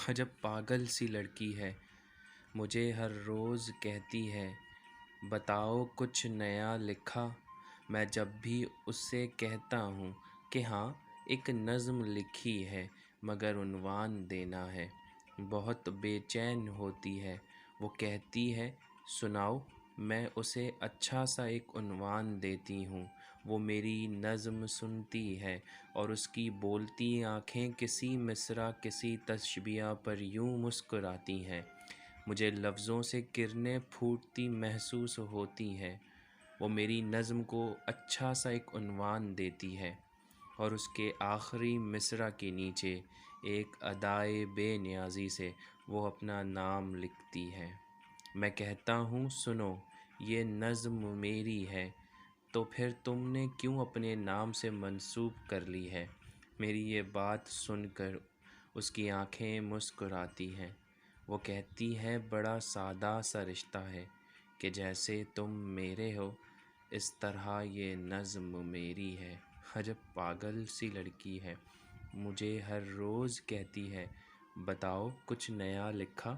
عجب پاگل سی لڑکی ہے، مجھے ہر روز کہتی ہے بتاؤ کچھ نیا لکھا۔ میں جب بھی اس سے کہتا ہوں کہ ہاں ایک نظم لکھی ہے مگر عنوان دینا ہے، بہت بے چین ہوتی ہے۔ وہ کہتی ہے سناؤ، میں اسے اچھا سا ایک عنوان دیتی ہوں۔ وہ میری نظم سنتی ہے اور اس کی بولتی آنکھیں کسی مصرع کسی تشبیہ پر یوں مسکراتی ہیں، مجھے لفظوں سے کرنیں پھوٹتی محسوس ہوتی ہیں۔ وہ میری نظم کو اچھا سا ایک عنوان دیتی ہے اور اس کے آخری مصرع کے نیچے ایک ادائے بے نیازی سے وہ اپنا نام لکھتی ہے۔ میں کہتا ہوں سنو، یہ نظم میری ہے، تو پھر تم نے کیوں اپنے نام سے منسوب کر لی ہے؟ میری یہ بات سن کر اس کی آنکھیں مسکراتی ہیں۔ وہ کہتی ہے بڑا سادہ سا رشتہ ہے کہ جیسے تم میرے ہو اس طرح یہ نظم میری ہے۔ عجب پاگل سی لڑکی ہے، مجھے ہر روز کہتی ہے بتاؤ کچھ نیا لکھا۔